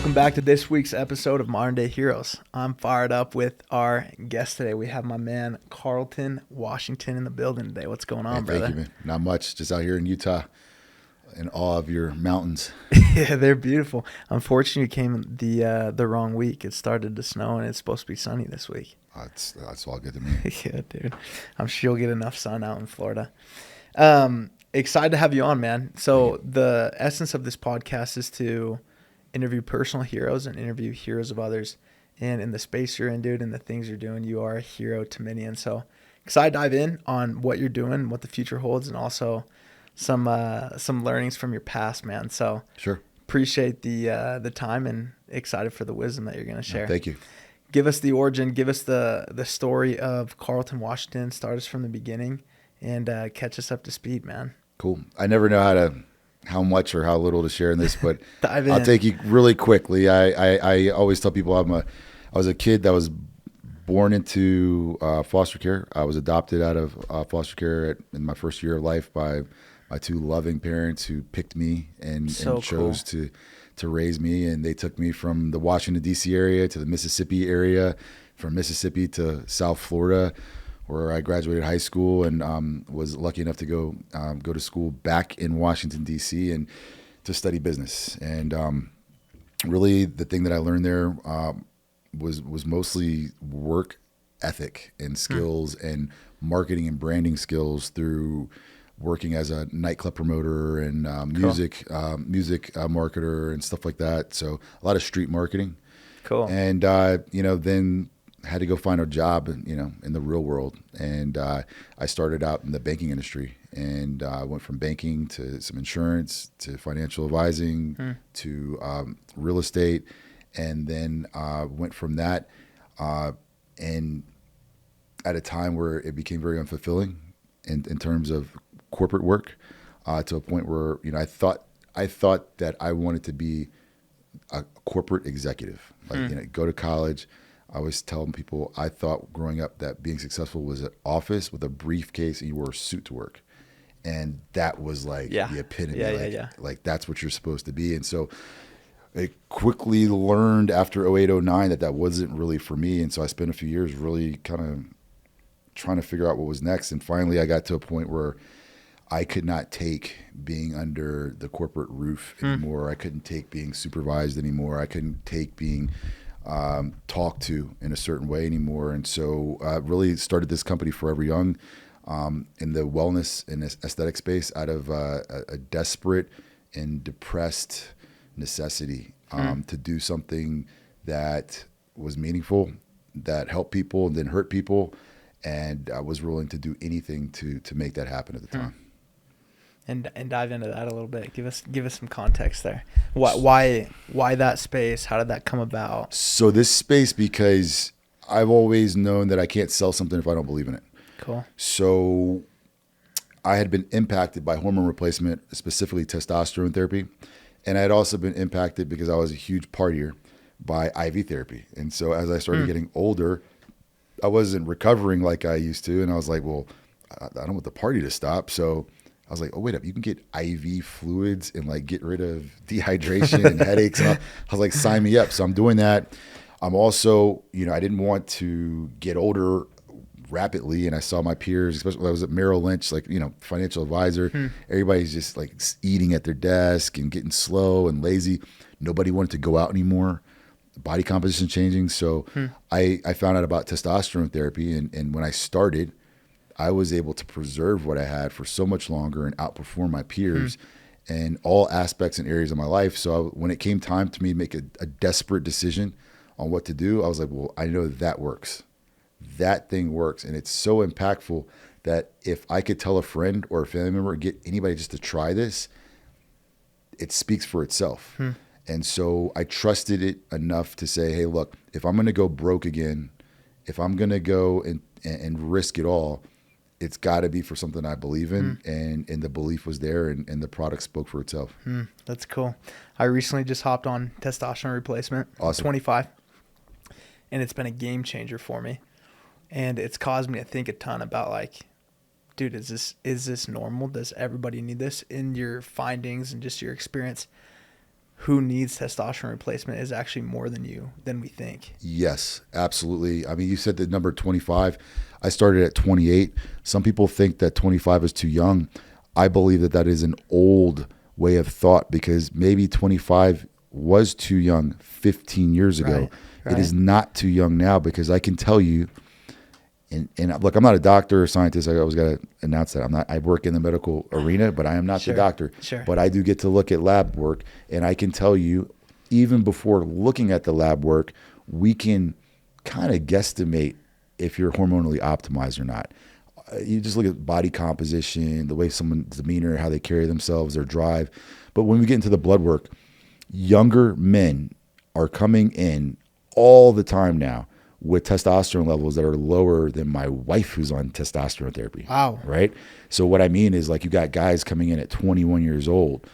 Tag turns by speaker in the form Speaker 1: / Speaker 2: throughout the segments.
Speaker 1: Welcome back to this week's episode of Modern Day Heroes. I'm fired up with our guest today. We have my man Carlton, Washington in the building today. What's going on, brother?
Speaker 2: Thank you, man. Not much. Just out here in Utah, in awe of your mountains.
Speaker 1: Yeah, they're beautiful. Unfortunately, you came the wrong week. It started to snow, and it's supposed to be sunny this week.
Speaker 2: That's all good to me.
Speaker 1: Yeah, dude. I'm sure you'll get enough sun out in Florida. Excited to have you on, man. So the essence of this podcast is to interview personal heroes and interview heroes of others. And in the space you're in, dude, and the things you're doing, you are a hero to many. And so excited to dive in on what you're doing, what the future holds, and also some learnings from your past, man. So
Speaker 2: Sure.
Speaker 1: Appreciate the time and excited for the wisdom that you're going to share.
Speaker 2: Thank you.
Speaker 1: Give us the origin, give us the story of Carlton, Washington. Start us from the beginning and catch us up to speed, man.
Speaker 2: Cool. I never know how much or how little to share in this, but
Speaker 1: Dive in.
Speaker 2: I'll take you really quickly. I always tell people I was a kid that was born into foster care. I was adopted out of foster care in my first year of life by my two loving parents who picked me and chose to raise me. And they took me from the Washington, D.C. area to the Mississippi area, from Mississippi to South Florida, where I graduated high school and was lucky enough to go to school back in Washington, D.C. and to study business. And really the thing that I learned there was mostly work ethic and skills and marketing and branding skills through working as a nightclub promoter and music marketer and stuff like that. So a lot of street marketing.
Speaker 1: Cool.
Speaker 2: And, then had to go find a job, in the real world. And I started out in the banking industry and went from banking to some insurance to financial advising to real estate. And then went from that and at a time where it became very unfulfilling in terms of corporate work to a point where, I thought that I wanted to be a corporate executive, go to college. I always tell people I thought growing up that being successful was an office with a briefcase and you wore a suit to work. And that was like the epitome. Like that's what you're supposed to be. And so I quickly learned after 08, 09 that wasn't really for me. And so I spent a few years really kind of trying to figure out what was next. And finally I got to a point where I could not take being under the corporate roof anymore. I couldn't take being supervised anymore. I couldn't take being talked to in a certain way anymore. And so I really started this company Forever Young in the wellness and aesthetic space out of a desperate and depressed necessity to do something that was meaningful, that helped people and didn't hurt people. And I was willing to do anything to make that happen at the time.
Speaker 1: And dive into that a little bit. Give us some context there. Why that space? How did that come about?
Speaker 2: So this space, because I've always known that I can't sell something if I don't believe in it.
Speaker 1: Cool.
Speaker 2: So I had been impacted by hormone replacement, specifically testosterone therapy. And I had also been impacted because I was a huge partier by IV therapy. And so as I started getting older, I wasn't recovering like I used to. And I was like, well, I don't want the party to stop. So I was like, oh, wait up, you can get IV fluids and like get rid of dehydration and headaches. And I was like, sign me up. So I'm doing that. I'm also, I didn't want to get older rapidly. And I saw my peers, especially when I was at Merrill Lynch, financial advisor, everybody's just like eating at their desk and getting slow and lazy. Nobody wanted to go out anymore. Body composition changing. So I found out about testosterone therapy. And when I started, I was able to preserve what I had for so much longer and outperform my peers in all aspects and areas of my life. So when it came time to me make a desperate decision on what to do, I was like, well, I know that works. That thing works. And it's so impactful that if I could tell a friend or a family member, get anybody just to try this, it speaks for itself. And so I trusted it enough to say, hey, look, if I'm going to go broke again, if I'm going to go and risk it all, it's got to be for something I believe in. And the belief was there and the product spoke for itself.
Speaker 1: That's cool. I recently just hopped on testosterone replacement.
Speaker 2: Awesome.
Speaker 1: 25. And it's been a game changer for me. And it's caused me to think a ton about like, dude, is this normal? Does everybody need this? In your findings and just your experience, who needs testosterone replacement is actually more than we think.
Speaker 2: Yes, absolutely. I mean, you said the number 25. I started at 28. Some people think that 25 is too young. I believe that that is an old way of thought, because maybe 25 was too young 15 years ago.
Speaker 1: Right.
Speaker 2: It is not too young now, because I can tell you, and look, I'm not a doctor or scientist. I always got to announce that. I work in the medical arena, but I am not the doctor.
Speaker 1: Sure.
Speaker 2: But I do get to look at lab work, and I can tell you, even before looking at the lab work, we can kind of guesstimate if you're hormonally optimized or not. You just look at body composition, the way someone's demeanor, how they carry themselves, their drive. But when we get into the blood work, younger men are coming in all the time now with testosterone levels that are lower than my wife, who's on testosterone therapy.
Speaker 1: Wow.
Speaker 2: Right? So what I mean is, like, you got guys coming in at 21 years old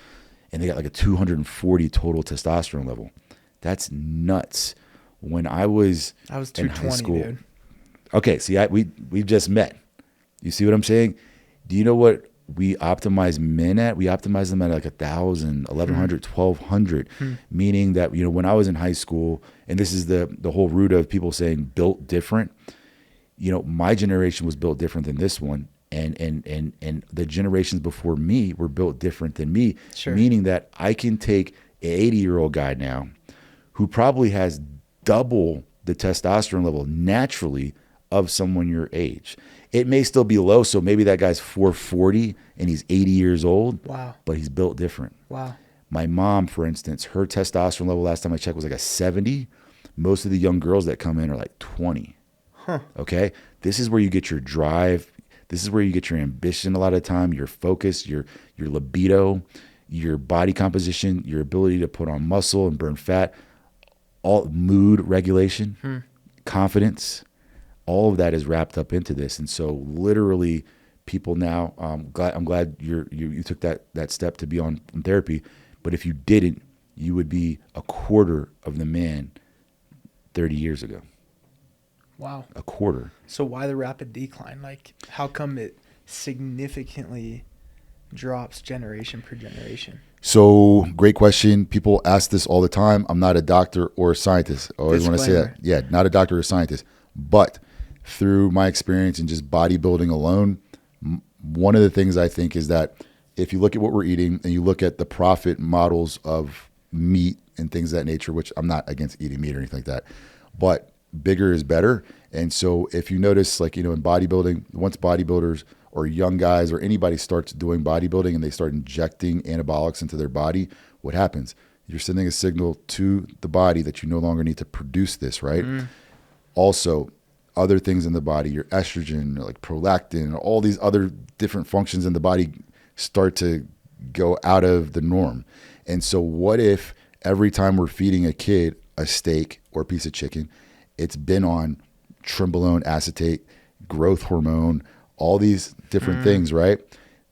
Speaker 2: and they got like a 240 total testosterone level. That's nuts. When I was in high school,
Speaker 1: dude.
Speaker 2: Okay, see, we've just met. You see what I'm saying? Do you know what we optimize men at? We optimize them at like 1,000, 1,100, 1,200, meaning that, you know, when I was in high school, and this is the whole root of people saying built different, you know, my generation was built different than this one. And the generations before me were built different than me, meaning that I can take an 80-year-old guy now who probably has double the testosterone level naturally of someone your age. It may still be low, so maybe that guy's 440 and he's 80 years old.
Speaker 1: Wow.
Speaker 2: But he's built different.
Speaker 1: Wow.
Speaker 2: My mom, for instance, her testosterone level last time I checked was like a 70. Most of the young girls that come in are like 20. Okay? This is where you get your drive. This is where you get your ambition a lot of the time, your focus, your libido, your body composition, your ability to put on muscle and burn fat, all mood regulation, confidence. All of that is wrapped up into this. And so literally people now, I'm glad you took that step to be on therapy. But if you didn't, you would be a quarter of the man 30 years ago.
Speaker 1: Wow.
Speaker 2: A quarter.
Speaker 1: So why the rapid decline? Like, how come it significantly drops generation per generation?
Speaker 2: So great question. People ask this all the time. I'm not a doctor or a scientist. I always want to say that. Yeah, not a doctor or a scientist. But through my experience in just bodybuilding alone, one of the things I think is that if you look at what we're eating and you look at the profit models of meat and things of that nature, which I'm not against eating meat or anything like that, but bigger is better. And so if you notice, like, you know, in bodybuilding, once bodybuilders or young guys or anybody starts doing bodybuilding and they start injecting anabolics into their body, what happens? You're sending a signal to the body that you no longer need to produce this, right? Also, other things in the body, your estrogen, like prolactin, all these other different functions in the body start to go out of the norm. And so what if every time we're feeding a kid a steak or a piece of chicken, it's been on trenbolone acetate, growth hormone, all these different things, right?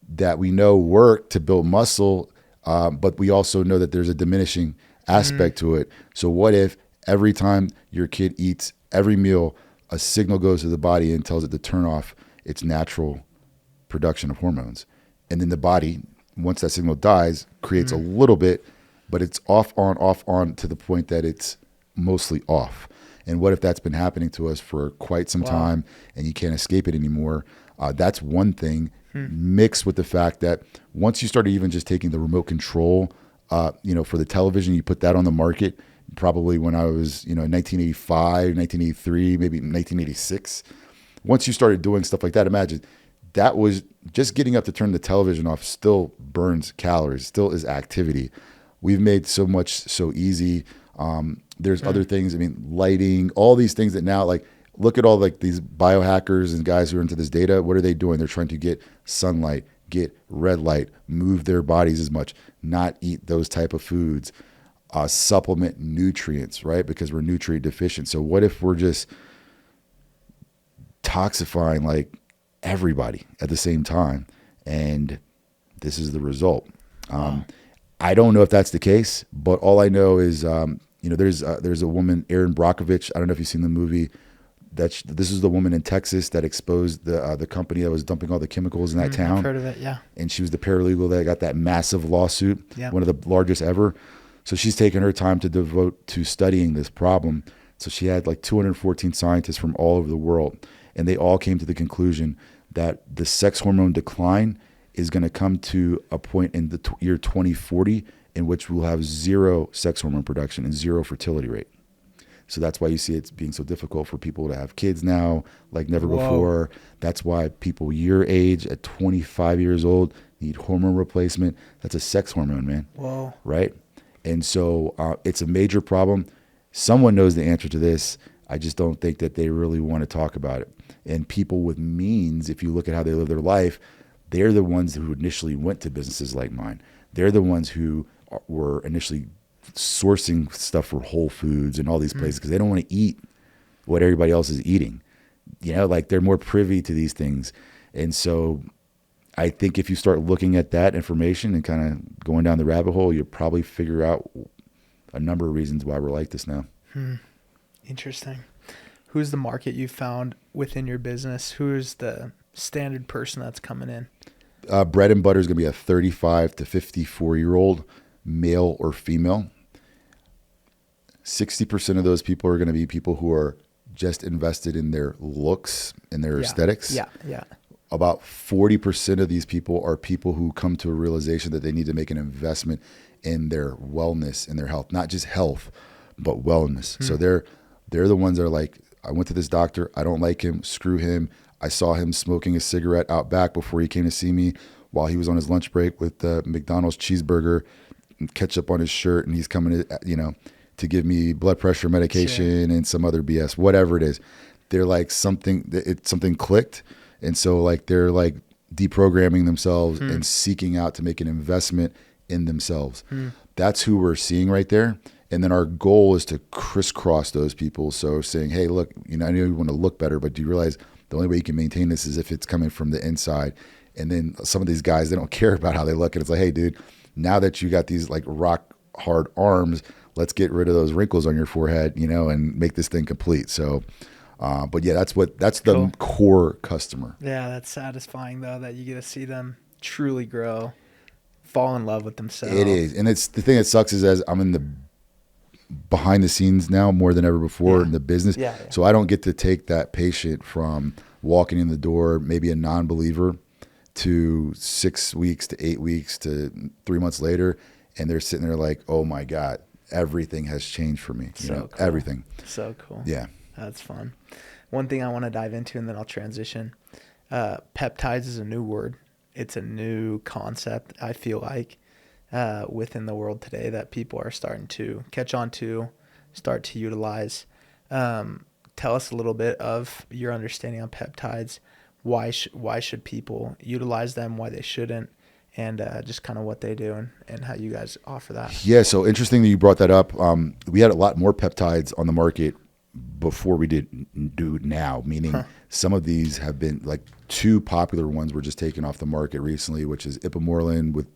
Speaker 2: That we know work to build muscle, but we also know that there's a diminishing aspect to it. So what if every time your kid eats, every meal, a signal goes to the body and tells it to turn off its natural production of hormones? And then the body, once that signal dies, creates a little bit, but it's off on to the point that it's mostly off. And what if that's been happening to us for quite some time and you can't escape it anymore? That's one thing, mixed with the fact that once you started even just taking the remote control, you know, for the television, you put that on the market probably when I was, you know, in 1985, 1983, maybe 1986. Once you started doing stuff like that, imagine that was just getting up to turn the television off still burns calories, still is activity. We've made so much so easy. There's other things, I mean, lighting, all these things that now, like, look at all like these biohackers and guys who are into this data. What are they doing? They're trying to get sunlight, get red light, move their bodies as much, not eat those type of foods, supplement nutrients, right? Because we're nutrient deficient. So what if we're just toxifying like everybody at the same time? And this is the result. I don't know if that's the case, but all I know is, you know, there's a woman, Erin Brockovich. I don't know if you've seen the movie. This is the woman in Texas that exposed the company that was dumping all the chemicals in that town.
Speaker 1: I've heard of it, yeah.
Speaker 2: And she was the paralegal that got that massive lawsuit, one of the largest ever. So she's taken her time to devote to studying this problem. So she had like 214 scientists from all over the world, and they all came to the conclusion that the sex hormone decline is going to come to a point in the year 2040 in which we'll have zero sex hormone production and zero fertility rate. So that's why you see it being so difficult for people to have kids now, like never before. That's why people your age at 25 years old need hormone replacement. That's a sex hormone, man.
Speaker 1: Whoa.
Speaker 2: Right? And so it's a major problem. Someone knows the answer to this. I just don't think that they really want to talk about it. And people with means, if you look at how they live their life, they're the ones who initially went to businesses like mine. They're the ones who were initially sourcing stuff for Whole Foods and all these places because they don't want to eat what everybody else is eating. You know, like they're more privy to these things. And so I think if you start looking at that information and kind of going down the rabbit hole, you'll probably figure out a number of reasons why we're like this now.
Speaker 1: Interesting. Who's the market you found within your business? Who's the standard person that's coming in?
Speaker 2: Bread and butter is going to be a 35 to 54-year-old male or female. 60% of those people are going to be people who are just invested in their looks and their aesthetics.
Speaker 1: Yeah.
Speaker 2: About 40% of these people are people who come to a realization that they need to make an investment in their wellness and their health, not just health, but wellness. So they're the ones that are like, I went to this doctor. I don't like him. Screw him. I saw him smoking a cigarette out back before he came to see me while he was on his lunch break with the McDonald's cheeseburger and ketchup on his shirt. And he's coming to, to give me blood pressure medication and some other BS, whatever it is. They're like something clicked. And so like, they're like deprogramming themselves and seeking out to make an investment in themselves. That's who we're seeing right there. And then our goal is to crisscross those people. So saying, hey, look, I know you want to look better, but do you realize the only way you can maintain this is if it's coming from the inside? And then some of these guys, they don't care about how they look. And it's like, hey, dude, now that you got these like rock hard arms, let's get rid of those wrinkles on your forehead, and make this thing complete. So, but yeah, that's the core customer.
Speaker 1: Yeah. That's satisfying though, that you get to see them truly grow, fall in love with themselves.
Speaker 2: It is. And it's the thing that sucks is as I'm in the behind the scenes now more than ever before in the business. So I don't get to take that patient from walking in the door, maybe a non-believer, to 6 weeks to 8 weeks to 3 months later. And they're sitting there like, oh my God, everything has changed for me.
Speaker 1: Cool.
Speaker 2: Everything.
Speaker 1: So cool.
Speaker 2: Yeah.
Speaker 1: That's fun. One thing I want to dive into, and then I'll transition. Peptides is a new word. It's a new concept, I feel like, within the world today that people are starting to catch on to, start to utilize. Tell us a little bit of your understanding on peptides. Why should people utilize them? Why they shouldn't? And just kind of what they do and how you guys offer that.
Speaker 2: Yeah, so interesting that you brought that up. We had a lot more peptides on the market before we do now, meaning some of these have been like two popular ones were just taken off the market recently, which is ipamorelin with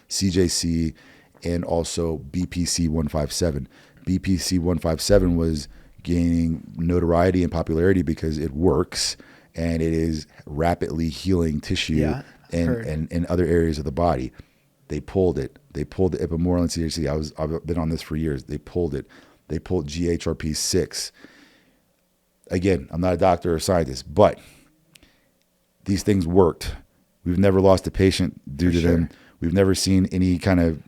Speaker 2: CJC and also BPC 157. BPC 157 was gaining notoriety and popularity because it works and it is rapidly healing tissue and other areas of the body. They pulled it. They pulled the ipamorelin CJC. I've been on this for years. They pulled it. They pulled GHRP6. Again, I'm not a doctor or a scientist, but these things worked. We've never lost a patient due to them. We've never seen any kind of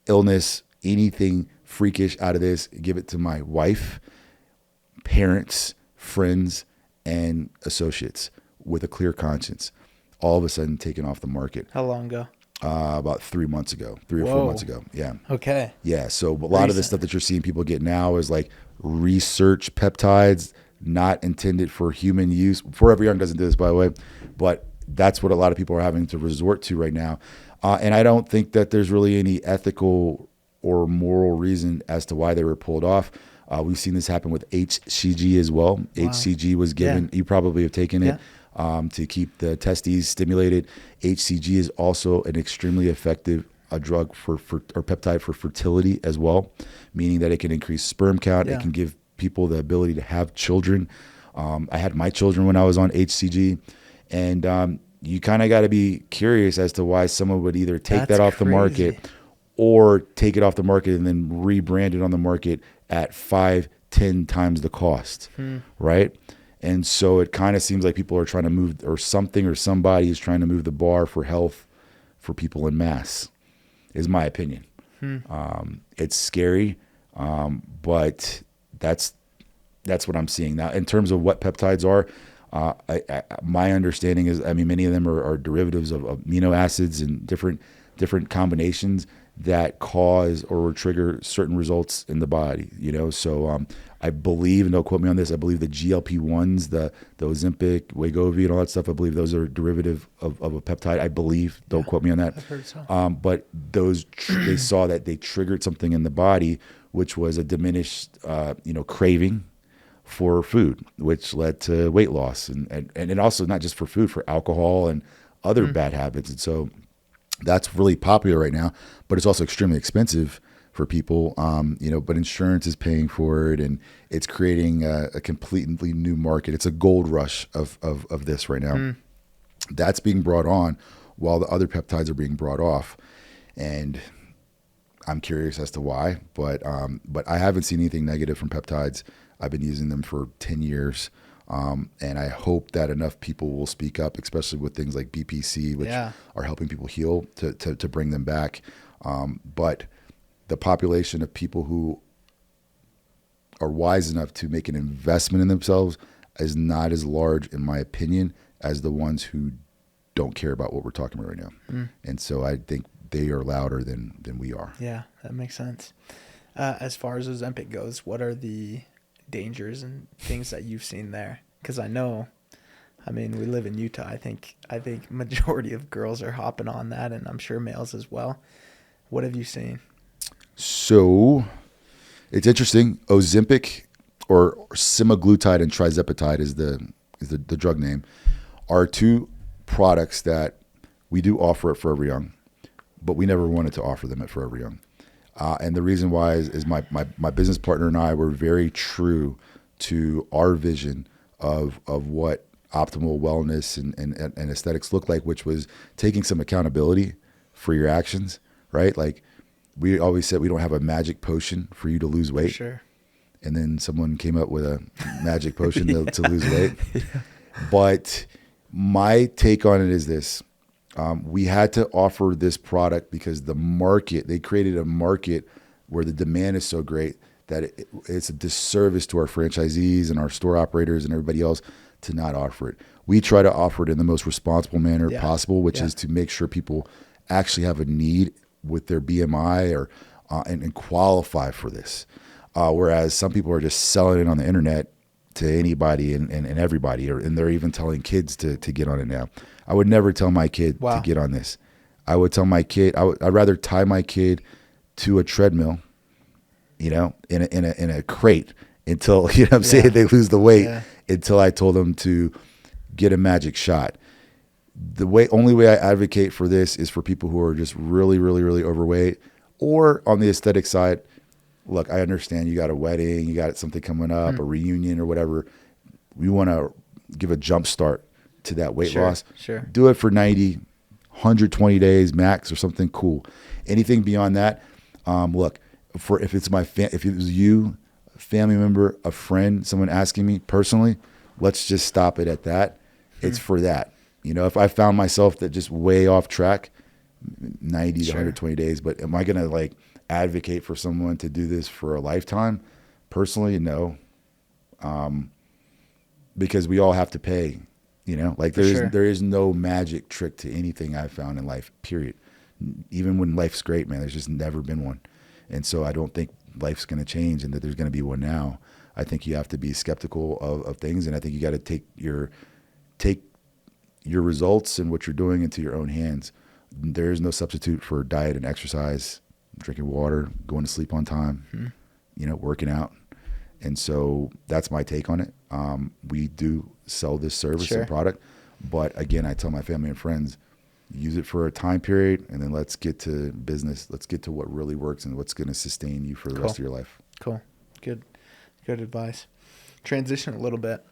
Speaker 2: illness, anything freakish out of this. Give it to my wife, parents, friends, and associates with a clear conscience. All of a sudden taken off the market.
Speaker 1: How long ago?
Speaker 2: About 3 months ago, 3 or 4 months ago. Yeah.
Speaker 1: Okay.
Speaker 2: Yeah. So a lot of the stuff that you're seeing people get now is like research peptides, not intended for human use. Forever Young doesn't do this, by the way, but that's what a lot of people are having to resort to right now. And I don't think that there's really any ethical or moral reason as to why they were pulled off. We've seen this happen with HCG as well. Wow. HCG was given, you probably have taken it. To keep the testes stimulated. HCG is also an extremely effective drug or peptide for fertility as well, meaning that it can increase sperm count. It can give people the ability to have children. I had my children when I was on HCG, and you kind of got to be curious as to why someone would either take that off the market or take it off the market and then rebrand it on the market at 5-10 times the cost, right? And so it kind of seems like people are trying to move, or something or somebody is trying to move the bar for health for people in mass, is my opinion. It's scary, but that's what I'm seeing now. In terms of what peptides are, my understanding is, I mean, many of them are derivatives of amino acids and different combinations that cause or trigger certain results in the body, you know? So I believe, and don't quote me on this, I believe the GLP-1s, the Ozempic, Wegovy, and all that stuff, I believe those are derivative of a peptide. I believe, don't quote me on that.
Speaker 1: I've heard so.
Speaker 2: But those, they saw that they triggered something in the body, which was a diminished, craving for food, which led to weight loss. And it also, not just for food, for alcohol and other bad habits. And so that's really popular right now, but it's also extremely expensive for people, but insurance is paying for it, and it's creating a completely new market. It's a gold rush of this right now. That's being brought on while the other peptides are being brought off. And I'm curious as to why, but I haven't seen anything negative from peptides. I've been using them for 10 years. And I hope that enough people will speak up, especially with things like BPC, which are helping people heal, to bring them back. But the population of people who are wise enough to make an investment in themselves is not as large, in my opinion, as the ones who don't care about what we're talking about right now. And so I think they are louder than we are.
Speaker 1: Yeah, that makes sense. As far as Ozempic goes, what are the dangers and things that you've seen there? Because I mean, we live in Utah. I think majority of girls are hopping on that, and I'm sure males as well. What have you seen?
Speaker 2: So it's interesting. Ozempic, or semaglutide, and trizepatide is the drug name, are two products that we do offer at Forever Young, but we never wanted to offer them at Forever Young. And the reason why is my business partner and I were very true to our vision of what optimal wellness and aesthetics look like, which was taking some accountability for your actions, right? Like, we always said we don't have a magic potion for you to lose weight.
Speaker 1: Sure.
Speaker 2: And then someone came up with a magic potion to lose weight. But my take on it is this. We had to offer this product because they created a market where the demand is so great that it's a disservice to our franchisees and our store operators and everybody else to not offer it. We try to offer it in the most responsible manner possible, which is to make sure people actually have a need with their BMI or and qualify for this. Whereas some people are just selling it on the internet to anybody and everybody, and they're even telling kids to get on it now. I would never tell my kid to get on this. I would tell my kid, I'd rather tie my kid to a treadmill, in a crate until, they lose the weight, until I told them to get a magic shot. Only way I advocate for this is for people who are just really, really, really overweight, or on the aesthetic side. Look, I understand you got a wedding, you got something coming up, a reunion or whatever. We want to give a jump start to that weight loss.
Speaker 1: Sure.
Speaker 2: Do it for 90, 120 days max or something cool. Anything beyond that, look, if it was you, a family member, a friend, someone asking me personally, let's just stop it at that. It's for that. If I found myself that just way off track, 90 to 120 days, but am I going to advocate for someone to do this for a lifetime? Personally, no. Because we all have to pay, there is no magic trick to anything I've found in life, period. Even when life's great, man, there's just never been one. And so I don't think life's going to change and that there's going to be one now. I think you have to be skeptical of things. And I think you got to take your results and what you're doing into your own hands. There is no substitute for diet and exercise, drinking water, going to sleep on time, working out. And so that's my take on it. We do sell this service and product, but again, I tell my family and friends, use it for a time period, and then let's get to business. Let's get to what really works and what's going to sustain you for the rest of your life.
Speaker 1: Cool. Good advice. Transition a little bit.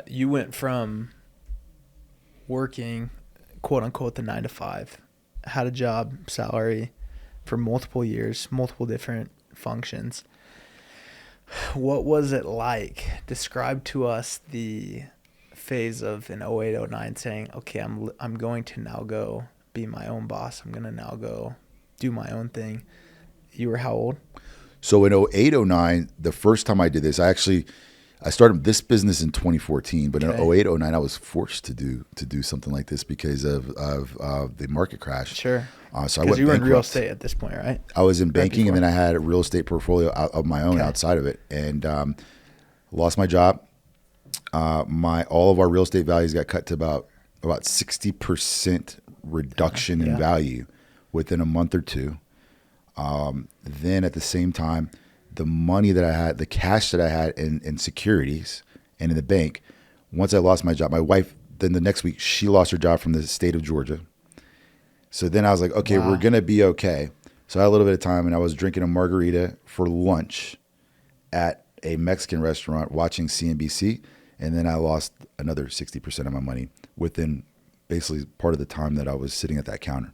Speaker 1: You went from working, quote unquote, the 9 to 5, had a job, salary, for multiple years, multiple different functions. What was it like? Describe to us the phase of in 08, 09 saying, okay, I'm going to now go be my own boss. I'm going to now go do my own thing. You were how old?
Speaker 2: So in 08, 09, the first time I did this, I started this business in 2014, but
Speaker 1: Okay.
Speaker 2: in 08, 09, I was forced to do something like this because of the market crash.
Speaker 1: Sure.
Speaker 2: So I
Speaker 1: Because
Speaker 2: went
Speaker 1: you were in real
Speaker 2: bankrupt.
Speaker 1: estate at this point, right?
Speaker 2: I was in
Speaker 1: Right
Speaker 2: banking, and
Speaker 1: before.
Speaker 2: then I had a real estate portfolio of my own
Speaker 1: Okay.
Speaker 2: outside of it, and lost my job. All of our real estate values got cut to about 60% reduction in
Speaker 1: Yeah.
Speaker 2: value within a month or two. Then at the same time, the money that I had, the cash that I had in securities and in the bank, once I lost my job, my wife, then the next week, she lost her job from the state of Georgia. So then I was like, okay,
Speaker 1: Wow.
Speaker 2: we're going to be okay. So I had a little bit of time, and I was drinking a margarita for lunch at a Mexican restaurant watching CNBC. And then I lost another 60% of my money within basically part of the time that I was sitting at that counter.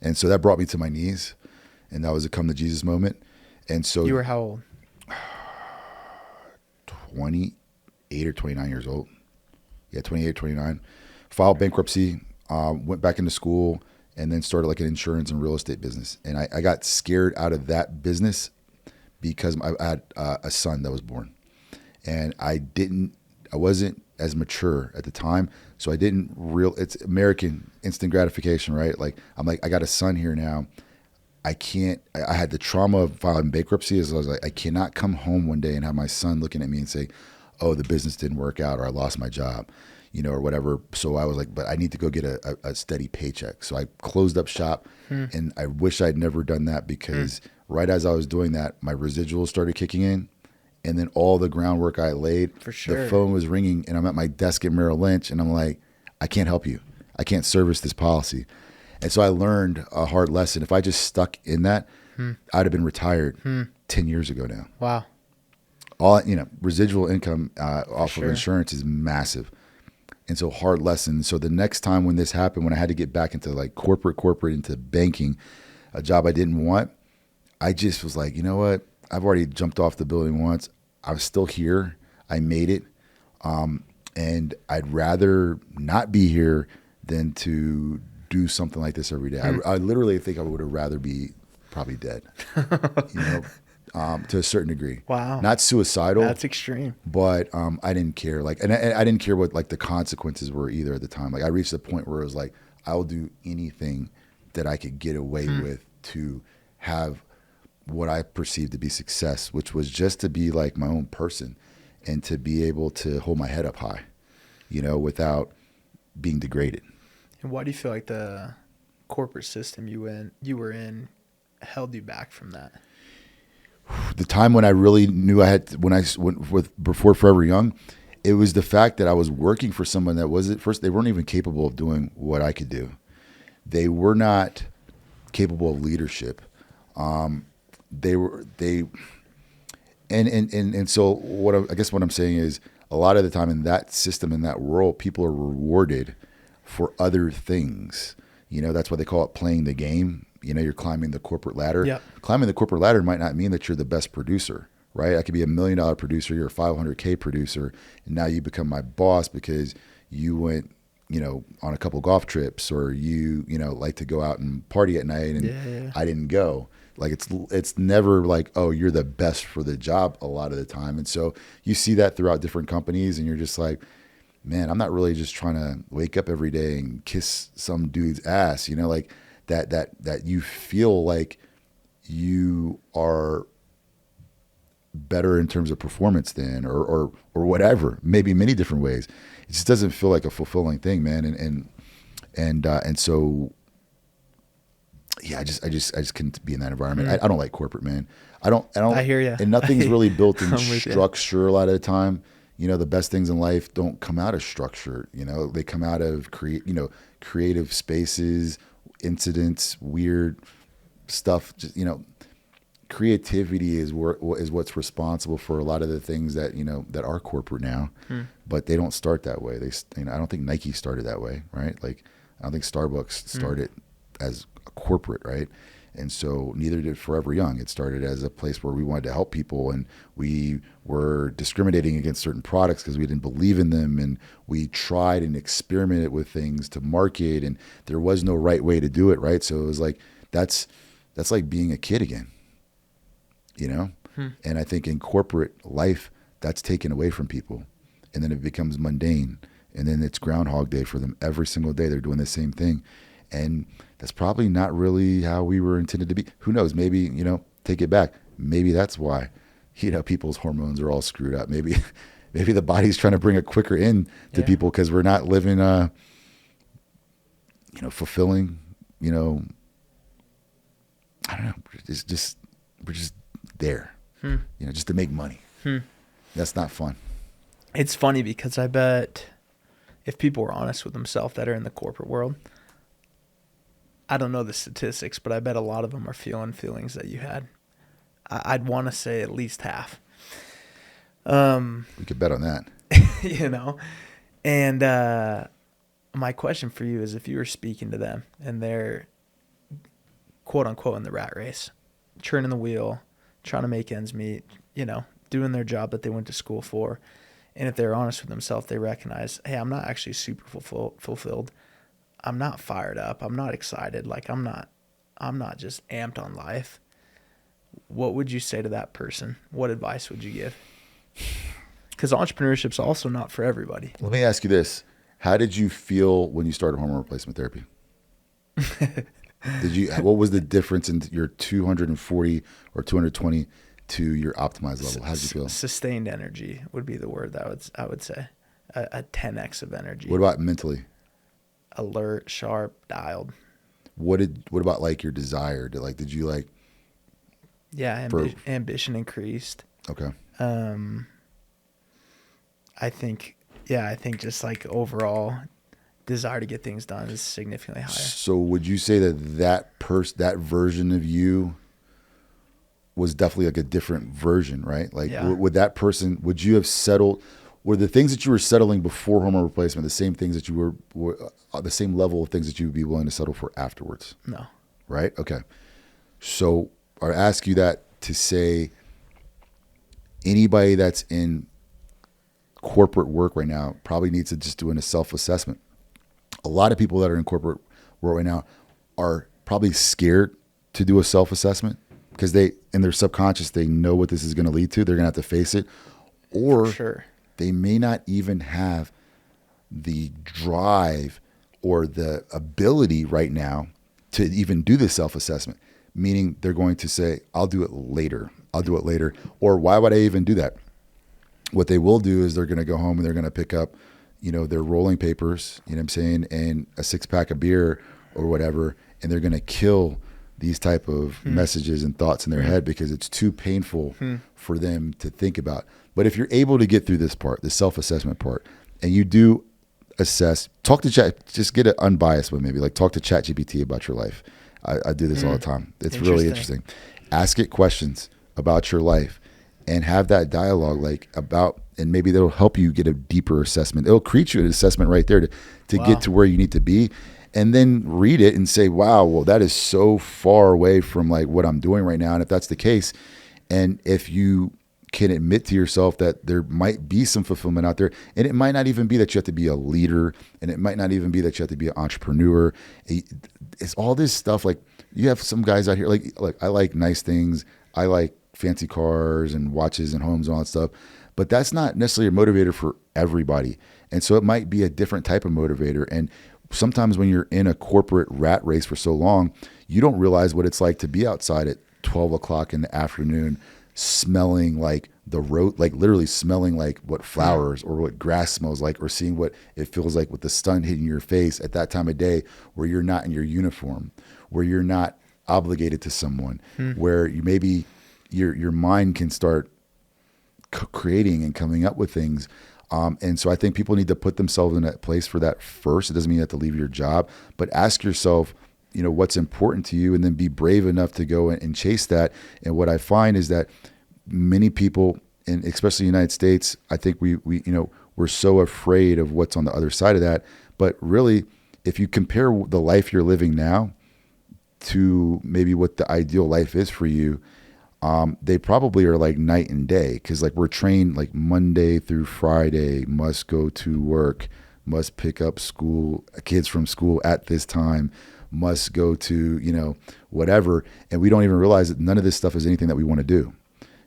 Speaker 2: And so that brought me to my knees, and that was a come to Jesus moment. And so
Speaker 1: You were how old?
Speaker 2: 28 or 29 years old. Yeah, 28, 29. Filed bankruptcy, went back into school, and then started like an insurance and real estate business. And I got scared out of that business because I had a son that was born. And I wasn't as mature at the time. So I didn't it's American instant gratification, right? Like, I'm like, I got a son here now. I had the trauma of filing bankruptcy. As I was like, I cannot come home one day and have my son looking at me and say, oh, the business didn't work out, or I lost my job, or whatever. So I was like, but I need to go get a steady paycheck. So I closed up shop, and I wish I'd never done that, because right as I was doing that, my residuals started kicking in. And then all the groundwork I laid,
Speaker 1: For sure.
Speaker 2: the phone was ringing, and I'm at my desk at Merrill Lynch, and I'm like, I can't help you. I can't service this policy. And so I learned a hard lesson. If I just stuck in that, I'd have been retired 10 years ago now.
Speaker 1: Wow.
Speaker 2: All residual income off
Speaker 1: sure.
Speaker 2: of insurance is massive. And so hard lesson. So the next time when this happened, when I had to get back into like corporate into banking, a job I didn't want, I just was like, you know what? I've already jumped off the building once. I'm still here. I made it. And I'd rather not be here than to do something like this every day. I literally think I would have rather be probably dead, to a certain degree.
Speaker 1: Wow.
Speaker 2: Not suicidal.
Speaker 1: That's extreme.
Speaker 2: But I didn't care. Like, and I didn't care what like the consequences were either at the time. Like, I reached the point where it was like, I'll do anything that I could get away with to have what I perceived to be success, which was just to be like my own person and to be able to hold my head up high, without being degraded.
Speaker 1: And why do you feel like the corporate system you were in held you back from that?
Speaker 2: The time when I really knew I had, when I went before Forever Young, it was the fact that I was working for someone that they weren't even capable of doing what I could do. They were not capable of leadership. And so I guess what I'm saying is, a lot of the time in that system, in that world, people are rewarded for other things. That's why they call it playing the game. You're climbing the corporate ladder.
Speaker 1: Yep.
Speaker 2: Climbing the corporate ladder might not mean that you're the best producer, right? I could be $1 million producer, you're a $500K producer, and now you become my boss because you went, on a couple golf trips, or you like to go out and party at night, and I didn't go. Like, it's never like, oh, you're the best for the job a lot of the time. And so you see that throughout different companies, and you're just like, man, I'm not really just trying to wake up every day and kiss some dude's ass, like that you feel like you are better in terms of performance than, or whatever, maybe many different ways. It just doesn't feel like a fulfilling thing, man. And so, yeah, I just couldn't be in that environment. I don't like corporate, man. I don't.
Speaker 1: I hear ya.
Speaker 2: And nothing's really built in
Speaker 1: I'm with ya.
Speaker 2: structure a lot of the time. The best things in life don't come out of structure. They come out of creative spaces, incidents, weird stuff. Just, creativity is what's responsible for a lot of the things that that are corporate now. But they don't start that way. I don't think Nike started that way, right? Like, I don't think Starbucks started as a corporate, right? And so neither did Forever Young. It started as a place where we wanted to help people, and we were discriminating against certain products because we didn't believe in them, and we tried and experimented with things to market, and there was no right way to do it, right? So it was like that's like being a kid again, you know? And I think in corporate life, that's taken away from people, and then it becomes mundane, and then it's Groundhog Day for them. Every single day they're doing the same thing, and that's probably not really how we were intended to be. Who knows? Maybe, you know, take it back. Maybe that's why, you know, people's hormones are all screwed up. Maybe the body's trying to bring a quicker end to people because we're not living, you know, fulfilling, you know, I don't know. We're just there, you know, just to make money. That's not fun.
Speaker 1: It's funny because I bet if people were honest with themselves that are in the corporate world, I don't know the statistics, but I bet a lot of them are feeling feelings that you had. I'd want to say at least half.
Speaker 2: We could bet on that.
Speaker 1: You know? And my question for you is, if you were speaking to them and they're quote unquote in the rat race, churning the wheel, trying to make ends meet, you know, doing their job that they went to school for, and if they're honest with themselves, they recognize, hey, I'm not actually super fulfilled. I'm not fired up. I'm not excited. Like I'm not just amped on life. What would you say to that person? What advice would you give? Because entrepreneurship's also not for everybody.
Speaker 2: Let me ask you this. How did you feel when you started hormone replacement therapy? What was the difference in your 240 or 220 to your optimized level? How did you feel?
Speaker 1: Sustained energy would be the word that I would say. A 10x of energy.
Speaker 2: What about mentally?
Speaker 1: Alert, sharp, dialed.
Speaker 2: What about like your desire? Did you like?
Speaker 1: Yeah, ambition increased.
Speaker 2: Okay.
Speaker 1: I think just like overall desire to get things done is significantly higher.
Speaker 2: So would you say that version of you was definitely like a different version, right? Like would you have settled? Were the things that you were settling before hormone replacement the same things that you were the same level of things that you would be willing to settle for afterwards?
Speaker 1: No.
Speaker 2: Right? Okay. So I ask you that to say anybody that's in corporate work right now probably needs to just do a self-assessment. A lot of people that are in corporate work right now are probably scared to do a self-assessment because in their subconscious, they know what this is going to lead to. They're going to have to face it. Or they may not even have the drive or the ability right now to even do the self-assessment, meaning they're going to say, I'll do it later. Or why would I even do that? What they will do is they're going to go home and they're going to pick up, you know, their rolling papers, you know what I'm saying, and a 6-pack of beer or whatever, and they're going to kill these type of messages and thoughts in their head because it's too painful for them to think about. But if you're able to get through this part, the self-assessment part, and you do assess, talk to chat, just get it unbiased one, maybe like talk to ChatGPT about your life. I do this all the time. It's really interesting. Ask it questions about your life and have that dialogue and maybe that'll help you get a deeper assessment. It'll create you an assessment right there to get to where you need to be. And then read it and say, wow, well, that is so far away from like what I'm doing right now. And if that's the case, and if you can admit to yourself that there might be some fulfillment out there, and it might not even be that you have to be a leader, and it might not even be that you have to be an entrepreneur. It's all this stuff. Like you have some guys out here, like I like nice things. I like fancy cars and watches and homes and all that stuff, but that's not necessarily a motivator for everybody. And so it might be a different type of motivator. And sometimes when you're in a corporate rat race for so long, you don't realize what it's like to be outside at 12 o'clock in the afternoon, smelling like the road, like literally smelling like what flowers or what grass smells like, or seeing what it feels like with the sun hitting your face at that time of day where you're not in your uniform, where you're not obligated to someone, where you maybe your mind can start creating and coming up with things. And so I think people need to put themselves in that place for that first. It doesn't mean you have to leave your job, but ask yourself, you know, what's important to you, and then be brave enough to go and chase that. And what I find is that many people, and especially in the United States, I think we're so afraid of what's on the other side of that. But really, if you compare the life you're living now to maybe what the ideal life is for you, they probably are like night and day. Because like we're trained like Monday through Friday, must go to work, must pick up kids from school at this time, must go to, whatever. And we don't even realize that none of this stuff is anything that we want to do,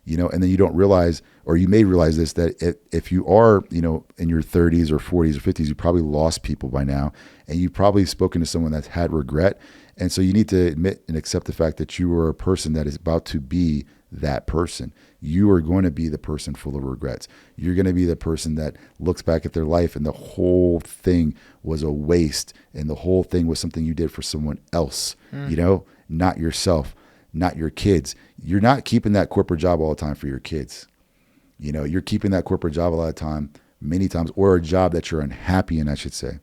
Speaker 2: and then you don't realize, or you may realize this, that if you are, in your 30s or 40s or 50s, you probably lost people by now, and you've probably spoken to someone that's had regret. And so you need to admit and accept the fact that you are a person that is about to be that person. You are going to be the person full of regrets. You're going to be the person that looks back at their life and the whole thing was a waste, and the whole thing was something you did for someone else, not yourself, not your kids. You're not keeping that corporate job all the time for your kids. You're keeping that corporate job a lot of time, many times, or a job that you're unhappy in, I should say.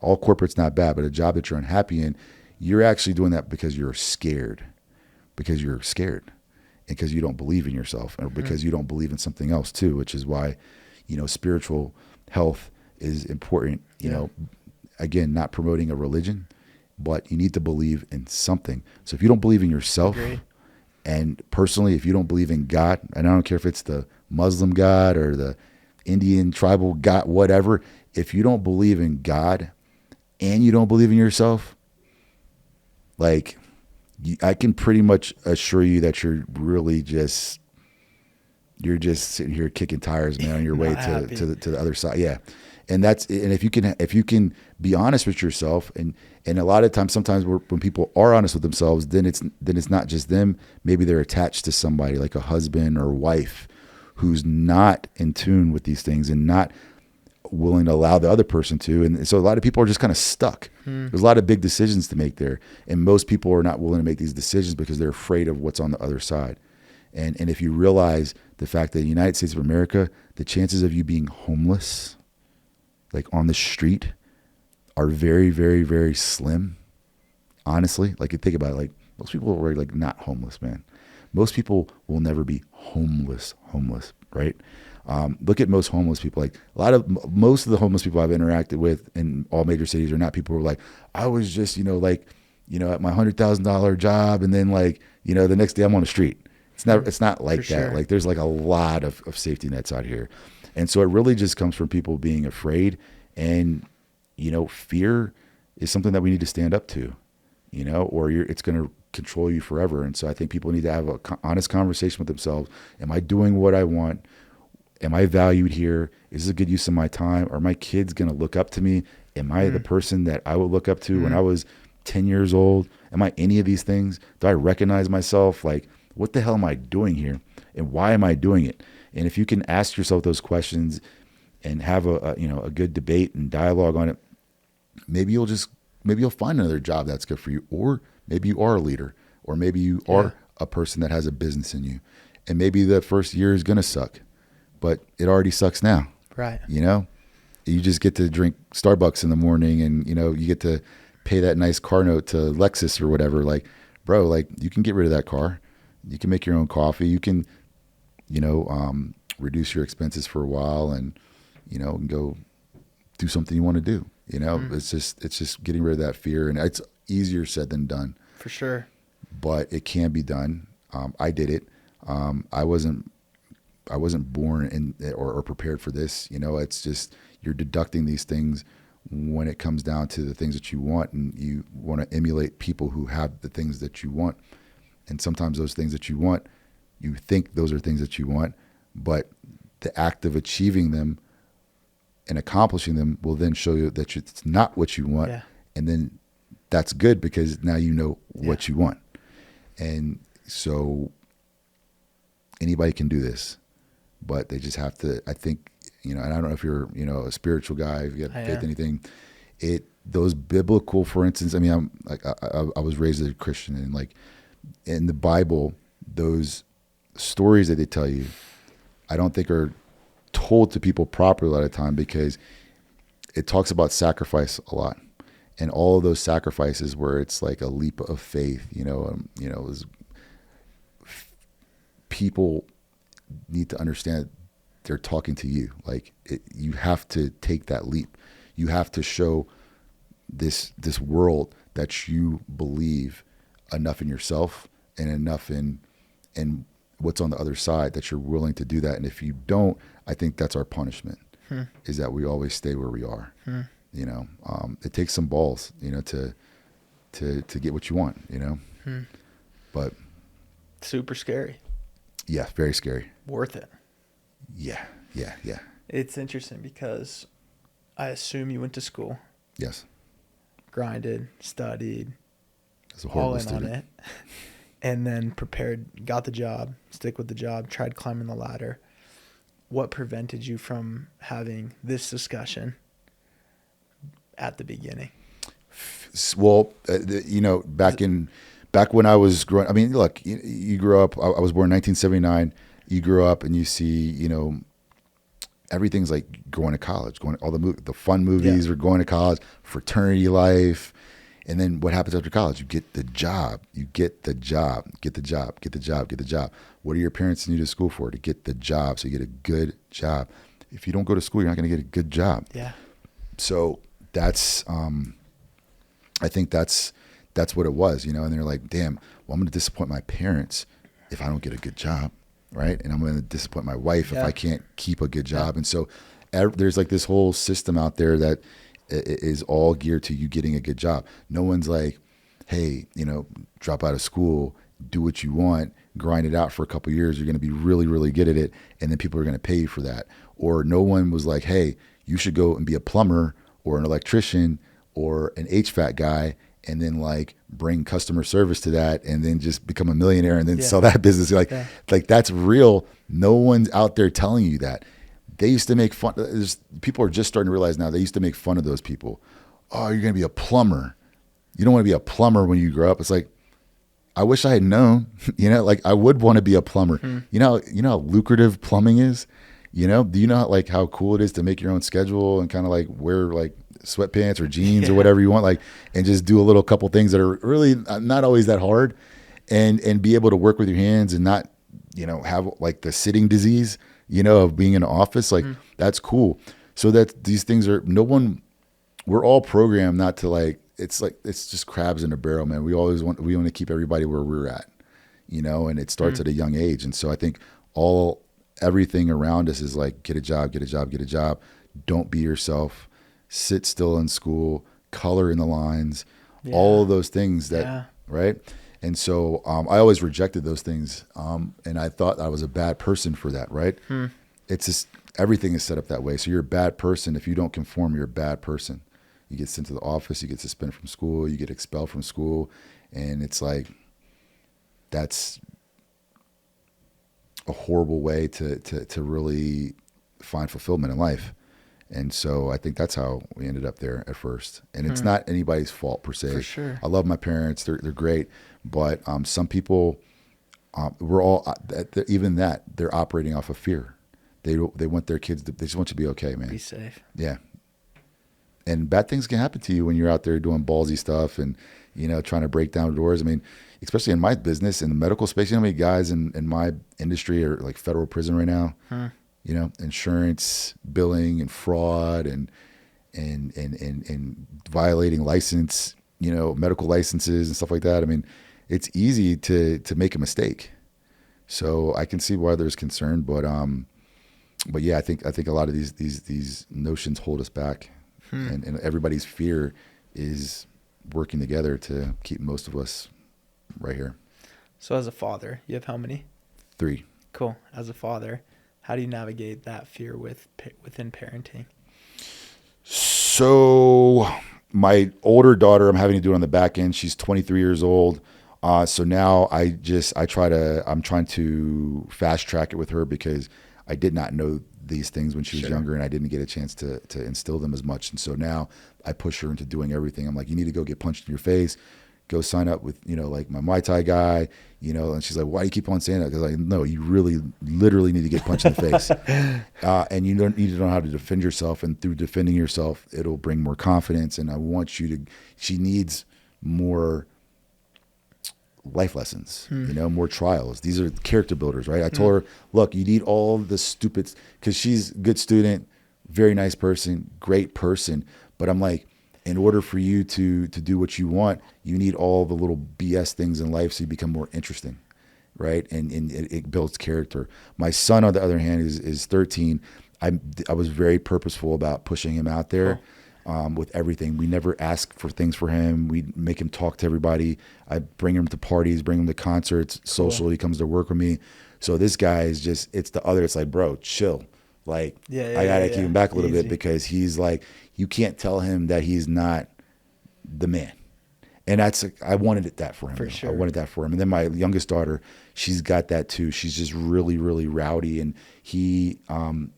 Speaker 2: All corporate's not bad, but a job that you're unhappy in, you're actually doing that because you're scared, and because you don't believe in yourself, or because you don't believe in something else too, which is why, spiritual health is important. Again, not promoting a religion, but you need to believe in something. So if you don't believe in yourself, and personally, if you don't believe in God, and I don't care if it's the Muslim God or the Indian tribal God, whatever, if you don't believe in God and you don't believe in yourself, like, I can pretty much assure you that you're just sitting here kicking tires, man, on your way to the other side. Yeah. And if you can be honest with yourself, and a lot of times, sometimes when people are honest with themselves, then it's not just them. Maybe they're attached to somebody like a husband or wife who's not in tune with these things and not willing to allow the other person to. And so a lot of people are just kind of stuck. There's a lot of big decisions to make there. And most people are not willing to make these decisions because they're afraid of what's on the other side. And if you realize the fact that in the United States of America, the chances of you being homeless, like on the street, are very, very, very slim. Honestly, like, you think about it, like, most people are like not homeless, man. Most people will never be homeless, right? Look at most homeless people. Like, most of the homeless people I've interacted with in all major cities are not people who are like, I was just, at my $100,000 job, and then the next day I'm on the street. It's not like that. Sure. Like, there's like a lot of safety nets out here. And so it really just comes from people being afraid, and, fear is something that we need to stand up to, or it's going to control you forever. And so I think people need to have an honest conversation with themselves. Am I doing what I want? Am I valued here? Is this a good use of my time? Are my kids going to look up to me? Am I the person that I would look up to when I was 10 years old? Am I any of these things? Do I recognize myself? Like, what the hell am I doing here? And why am I doing it? And if you can ask yourself those questions and have a good debate and dialogue on it, maybe you'll find another job that's good for you, or maybe you are a leader, or maybe you are a person that has a business in you, and maybe the first year is going to suck, but it already sucks now.
Speaker 1: Right.
Speaker 2: You just get to drink Starbucks in the morning, and, you get to pay that nice car note to Lexus or whatever. Like, bro, like, you can get rid of that car. You can make your own coffee. You can, reduce your expenses for a while, and, and go do something you want to do. It's just getting rid of that fear, and it's easier said than done.
Speaker 1: For sure.
Speaker 2: But it can be done. I did it. I wasn't born in or prepared for this. It's just, you're deducting these things when it comes down to the things that you want, and you want to emulate people who have the things that you want. And sometimes those things that you want, you think those are things that you want, but the act of achieving them and accomplishing them will then show you that it's not what you want. Yeah. And then that's good, because now you know what you want. And so anybody can do this, but they just have to, I think, and I don't know if you're, a spiritual guy, if you got faith in anything, those biblical, for instance, I mean, I was raised as a Christian, and like in the Bible, those stories that they tell you, I don't think are told to people properly a lot of time, because it talks about sacrifice a lot, and all of those sacrifices where it's like a leap of faith, people need to understand they're talking to you. Like, you have to take that leap. You have to show this world that you believe enough in yourself and enough in what's on the other side that you're willing to do that. And if you don't, I think that's our punishment, is that we always stay where we are. You know, it takes some balls, you know, to get what you want, you know, but
Speaker 1: super scary.
Speaker 2: Yeah, very scary.
Speaker 1: Worth it.
Speaker 2: Yeah.
Speaker 1: It's interesting because I assume you went to school.
Speaker 2: Yes.
Speaker 1: Grinded, studied,
Speaker 2: As a horrible
Speaker 1: all in
Speaker 2: student.
Speaker 1: on it, and then prepared, got the job, stick with the job, tried climbing the ladder. What prevented you from having this discussion at the beginning?
Speaker 2: Well, you know, back when I was growing, I mean, look, you grew up, I was born in 1979. You grew up and you see, you know, everything's like going to college, all the fun movies are going to college, fraternity life. And then what happens after college? You get the job. What do your parents send you to school for? To get the job. So you get a good job. If you don't go to school, you're not going to get a good job.
Speaker 1: Yeah.
Speaker 2: So that's, I think that's what it was, you know? And they're like, damn, well, I'm going to disappoint my parents if I don't get a good job. Right. And I'm going to disappoint my wife if I can't keep a good job. And so there's like this whole system out there that is all geared to you getting a good job. No one's like, hey, you know, drop out of school, do what you want, grind it out for a couple of years. You're going to be really, really good at it. And then people are going to pay you for that. Or no one was like, hey, you should go and be a plumber or an electrician or an HVAC guy, and then like bring customer service to that, and then just become a millionaire and then sell that business. Like that's real. No one's out there telling you that. They used to make fun. People are just starting to realize now, they used to make fun of those people. Oh, you're going to be a plumber. You don't want to be a plumber when you grow up. It's like, I wish I had known, you know, like I would want to be a plumber. You know how lucrative plumbing is, you know, do you know how cool it is to make your own schedule and kind of like wear like sweatpants or jeans or whatever you want, like, and just do a little couple things that are really not always that hard, and be able to work with your hands and not, you know, have like the sitting disease, you know, of being in an office. Like that's cool. So that these things are, we're all programmed not to like, it's just crabs in a barrel, man. We want to keep everybody where we're at, you know, and it starts at a young age. And so I think everything around us is like, get a job. Don't be yourself. Sit still in school, color in the lines, all of those things right? And so I always rejected those things, and I thought I was a bad person for that, right? It's just, everything is set up that way. So you're a bad person. If you don't conform, you're a bad person. You get sent to the office, you get suspended from school, you get expelled from school, and it's like, that's a horrible way to really find fulfillment in life. And so I think that's how we ended up there at first. And it's not anybody's fault per se.
Speaker 1: For sure.
Speaker 2: I love my parents. They're great. But some people, we're all, they're operating off of fear. They want their kids they just want you to be okay, man.
Speaker 1: Be safe.
Speaker 2: Yeah. And bad things can happen to you when you're out there doing ballsy stuff and, you know, trying to break down doors. I mean, especially in my business, in the medical space, you know how many guys in my industry are like federal prison right now? You know, insurance, billing, and fraud, and violating license, you know, medical licenses and stuff like that. I mean, it's easy to make a mistake. So I can see why there's concern, but yeah, I think a lot of these notions hold us back, and everybody's fear is working together to keep most of us right here.
Speaker 1: So as a father, you have how many?
Speaker 2: 3.
Speaker 1: Cool. As a father, how do you navigate that fear within parenting?
Speaker 2: So my older daughter, I'm having to do it on the back end. She's 23 years old. So now I'm trying to fast track it with her because I did not know these things when she was younger, and I didn't get a chance to instill them as much. And so now I push her into doing everything. I'm like, you need to go get punched in your face. Go sign up with, you know, like my Muay Thai guy, you know, and she's like, why do you keep on saying that? Because like, no, you really literally need to get punched in the face. And you don't need to know how to defend yourself. And through defending yourself, it'll bring more confidence. And I want she needs more life lessons, you know, more trials. These are character builders, right? I told her, look, you need all the because she's a good student, very nice person, great person. But I'm like, in order for you to do what you want, you need all the little BS things in life so you become more interesting, right? And it builds character. My son, on the other hand, is 13. I was very purposeful about pushing him out there. With everything. We never ask for things for him. We make him talk to everybody. I bring him to parties, bring him to concerts, social. He comes to work with me. So this guy is just, it's the other. It's like, bro, chill. Like, I got to keep him back a little bit because he's like, you can't tell him that he's not the man. And I wanted that for him.
Speaker 1: For sure.
Speaker 2: I wanted that for him. And then my youngest daughter, she's got that too. She's just really, really rowdy. And he kind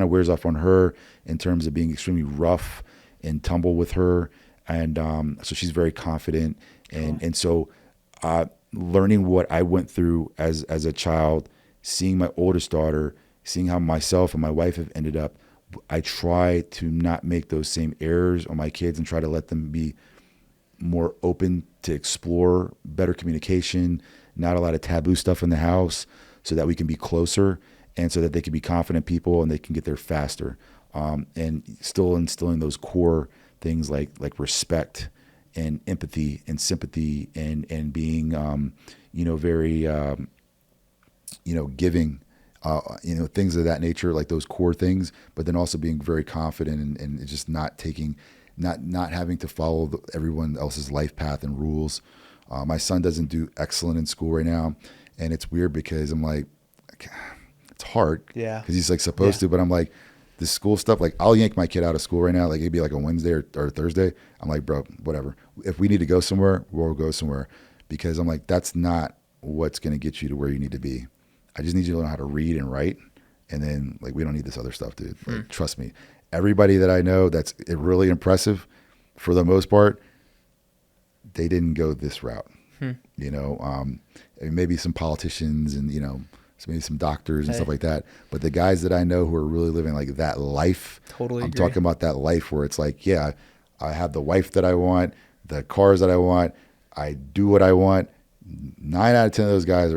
Speaker 2: of wears off on her in terms of being extremely rough and tumble with her. And so she's very confident. And so learning what I went through as a child, seeing my oldest daughter, seeing how myself and my wife have ended up, I try to not make those same errors on my kids and try to let them be more open to explore better communication, not a lot of taboo stuff in the house, so that we can be closer and so that they can be confident people and they can get there faster. And still instilling those core things like respect and empathy and sympathy and being, very, giving, things of that nature, like those core things, but then also being very confident and just not having to follow everyone else's life path and rules. My son doesn't do excellent in school right now. And it's weird because I'm like, it's hard.
Speaker 1: Yeah.
Speaker 2: Because he's like supposed to, but I'm like, this school stuff, like I'll yank my kid out of school right now. Like it'd be like a Wednesday or Thursday. I'm like, bro, whatever. If we need to go somewhere, we'll go somewhere. Because I'm like, that's not what's going to get you to where you need to be. I just need you to learn how to read and write. And then like, we don't need this other stuff, dude. Like, trust me. Everybody that I know that's really impressive, for the most part, they didn't go this route. Maybe some politicians and, maybe some doctors and stuff like that. But the guys that I know who are really living like that life,
Speaker 1: totally
Speaker 2: I'm
Speaker 1: agree.
Speaker 2: talking about that life where it's like, yeah, I have the wife that I want, the cars that I want, I do what I want. 9 out of 10 of those guys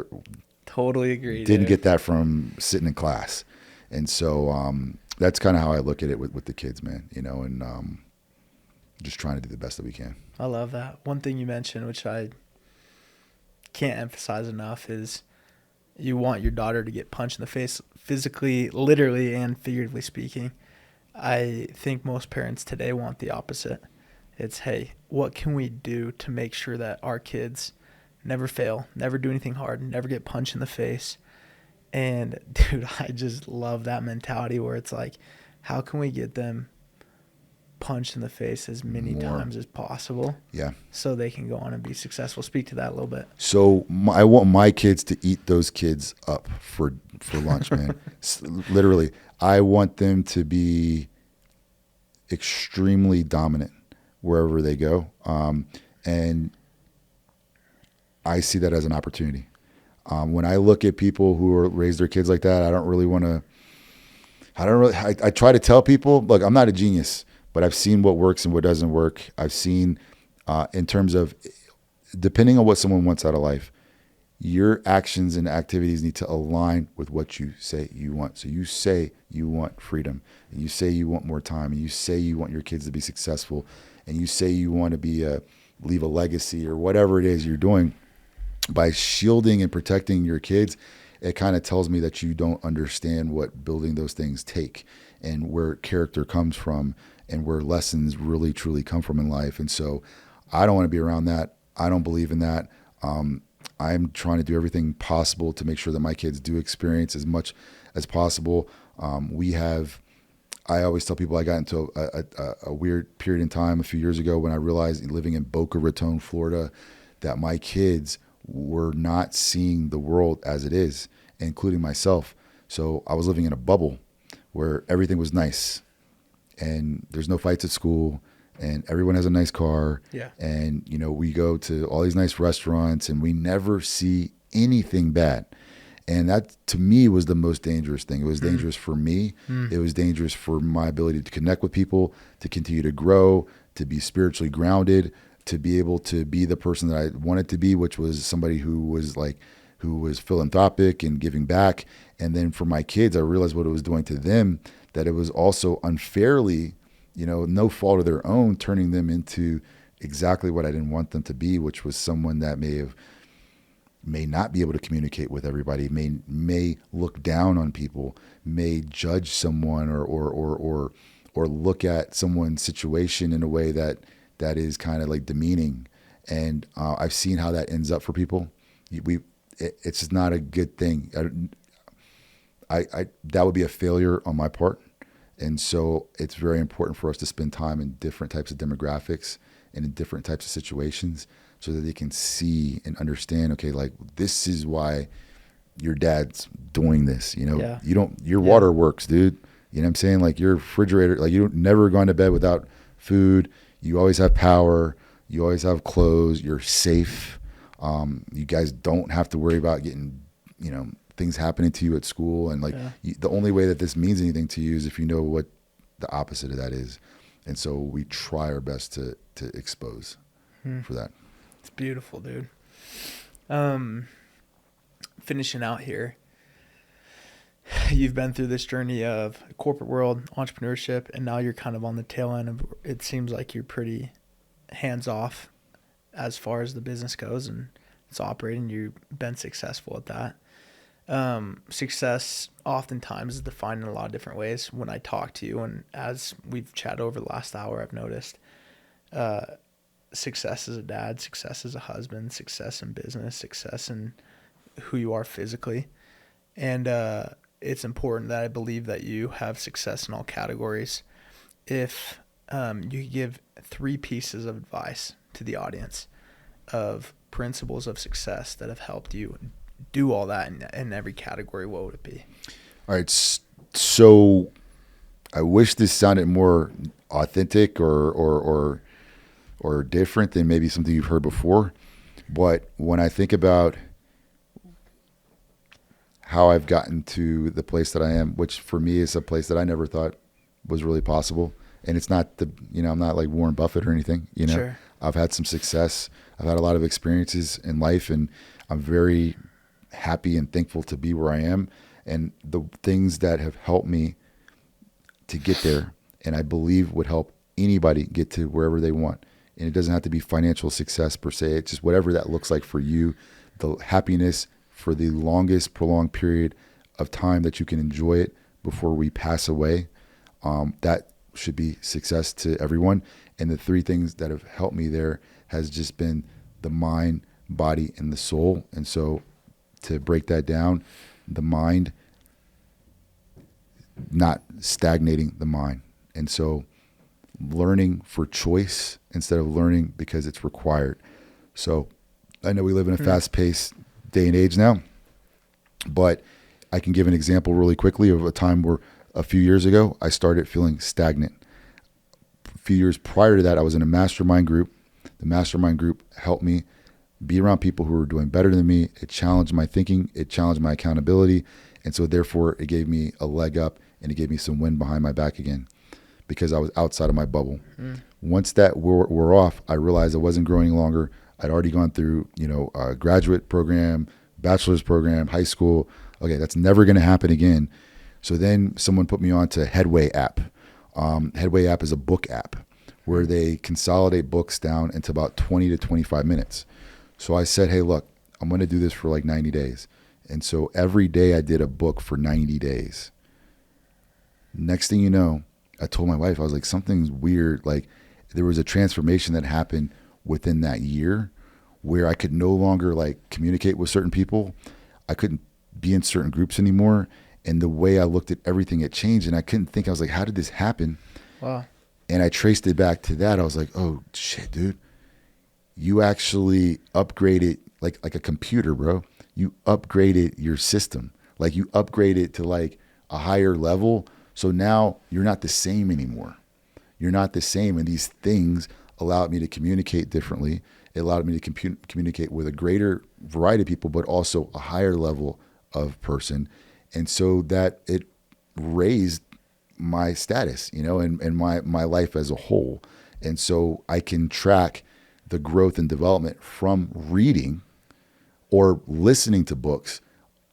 Speaker 1: totally agree.
Speaker 2: Didn't get that from sitting in class. And so that's kind of how I look at it with the kids, man, and just trying to do the best that we can.
Speaker 1: I love that. One thing you mentioned, which I can't emphasize enough, is you want your daughter to get punched in the face, physically, literally, and figuratively speaking. I think most parents today want the opposite. It's, hey, what can we do to make sure that our kids never fail, never do anything hard, never get punched in the face? And, dude, I just love that mentality where it's like, how can we get them punched in the face as many times as possible? Yeah. So they can go on and be successful. Speak to that a little bit.
Speaker 2: So I want my kids to eat those kids up for lunch, man. Literally. I want them to be extremely dominant wherever they go. And I see that as an opportunity. When I look at people who raise their kids like that, I try to tell people, look, I'm not a genius, but I've seen what works and what doesn't work. I've seen in terms of, depending on what someone wants out of life, your actions and activities need to align with what you say you want. So you say you want freedom, and you say you want more time, and you say you want your kids to be successful, and you say you want to leave a legacy or whatever it is you're doing. By shielding and protecting your kids, it kind of tells me that you don't understand what building those things take and where character comes from and where lessons really, truly come from in life. And so I don't want to be around that. I don't believe in that. I'm trying to do everything possible to make sure that my kids do experience as much as possible. I always tell people I got into a weird period in time a few years ago when I realized, living in Boca Raton, Florida, that my kids were not seeing the world as it is, including myself. So I was living in a bubble where everything was nice and there's no fights at school and everyone has a nice car. Yeah. And, we go to all these nice restaurants and we never see anything bad. And that, to me, was the most dangerous thing. It was dangerous for me. It was dangerous for my ability to connect with people, to continue to grow, to be spiritually grounded, to be able to be the person that I wanted to be, which was somebody who was philanthropic and giving back. And then for my kids, I realized what it was doing to them, that it was also unfairly, no fault of their own, turning them into exactly what I didn't want them to be, which was someone that may not be able to communicate with everybody, may look down on people, may judge someone or look at someone's situation in a way that is kind of like demeaning. And I've seen how that ends up for people. It's just not a good thing. That would be a failure on my part. And so it's very important for us to spend time in different types of demographics and in different types of situations so that they can see and understand, okay, like this is why your dad's doing this.
Speaker 1: Yeah.
Speaker 2: Your water works, dude. You know what I'm saying? Like your refrigerator, like you don't never go into bed without food. You always have power. You always have clothes. You're safe. You guys don't have to worry about getting, things happening to you at school. And the only way that this means anything to you is if you know what the opposite of that is. And so we try our best to expose for that.
Speaker 1: It's beautiful, dude. Finishing out here, you've been through this journey of corporate world, entrepreneurship, and now you're kind of on the tail end of, it seems like you're pretty hands off as far as the business goes and it's operating. You've been successful at that. Success oftentimes is defined in a lot of different ways. When I talk to you and as we've chatted over the last hour, I've noticed success as a dad, success as a husband, success in business, success in who you are physically. And it's important that I believe that you have success in all categories. If you could give 3 pieces of advice to the audience of principles of success that have helped you do all that in every category, what would it be?
Speaker 2: All right. So I wish this sounded more authentic or different than maybe something you've heard before. But when I think about how I've gotten to the place that I am, which for me is a place that I never thought was really possible. And it's not I'm not like Warren Buffett or anything,
Speaker 1: Sure.
Speaker 2: I've had some success. I've had a lot of experiences in life and I'm very happy and thankful to be where I am. And the things that have helped me to get there, and I believe would help anybody get to wherever they want. And it doesn't have to be financial success per se. It's just whatever that looks like for you, the happiness for the longest prolonged period of time that you can enjoy it before we pass away. That should be success to everyone. And the 3 things that have helped me there has just been the mind, body, and the soul. And so to break that down, the mind, not stagnating the mind. And so learning for choice instead of learning because it's required. So I know we live in a fast-paced day and age now, but I can give an example really quickly of a time where a few years ago, I started feeling stagnant. A few years prior to that, I was in a mastermind group. The mastermind group helped me be around people who were doing better than me. It challenged my thinking. It challenged my accountability. And so therefore, it gave me a leg up and it gave me some wind behind my back again because I was outside of my bubble. Once that wore off, I realized I wasn't growing longer. I'd already gone through, a graduate program, bachelor's program, high school. Okay, that's never going to happen again. So then someone put me on to Headway app. Headway app is a book app where they consolidate books down into about 20 to 25 minutes. So I said, hey, look, I'm going to do this for like 90 days. And so every day I did a book for 90 days. Next thing you know, I told my wife, I was like, something's weird. Like there was a transformation that happened within that year where I could no longer like communicate with certain people. I couldn't be in certain groups anymore. And the way I looked at everything, it changed. And I couldn't think, I was like, how did this happen?
Speaker 1: Wow.
Speaker 2: And I traced it back to that. I was like, oh shit, dude, you actually upgraded like a computer, bro. You upgraded your system. Like you upgraded to like a higher level. So now you're not the same anymore. You're not the same. And these things allowed me to communicate differently. It allowed me to communicate with a greater variety of people, but also a higher level of person. And so that it raised my status, and my life as a whole. And so I can track the growth and development from reading or listening to books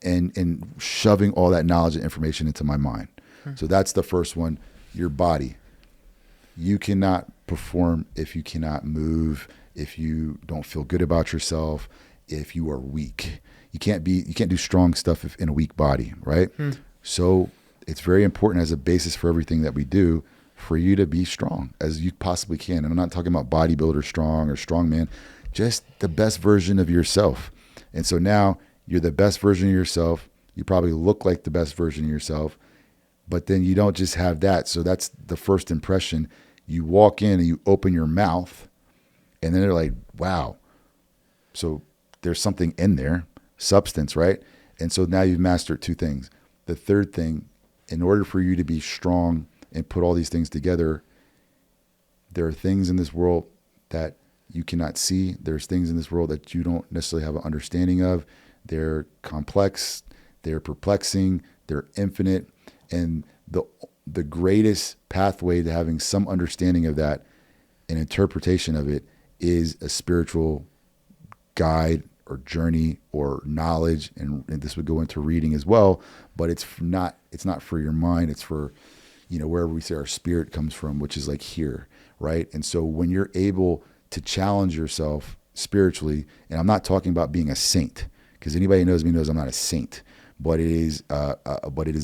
Speaker 2: and shoving all that knowledge and information into my mind. So that's the first one, your body. You cannot perform if you cannot move, if you don't feel good about yourself, if you are weak. You can't do strong stuff in a weak body, right? So it's very important as a basis for everything that we do for you to be strong as you possibly can. And I'm not talking about bodybuilder strong or strongman, just the best version of yourself. And so now you're the best version of yourself. You probably look like the best version of yourself, but then you don't just have that. So that's the first impression. You walk in and you open your mouth and then they're like, wow. So there's something in there, substance, right? And so now you've mastered two things. The third thing, in order for you to be strong and put all these things together, there are things in this world that you cannot see. There's things in this world that you don't necessarily have an understanding of. They're complex, they're perplexing, they're infinite. And the greatest pathway to having some understanding of that and interpretation of it is a spiritual guide or journey or knowledge. And this would go into reading as well, but it's not for your mind. It's for, wherever we say our spirit comes from, which is like here, right? And so when you're able to challenge yourself spiritually, and I'm not talking about being a saint, because anybody who knows me knows I'm not a saint, but it is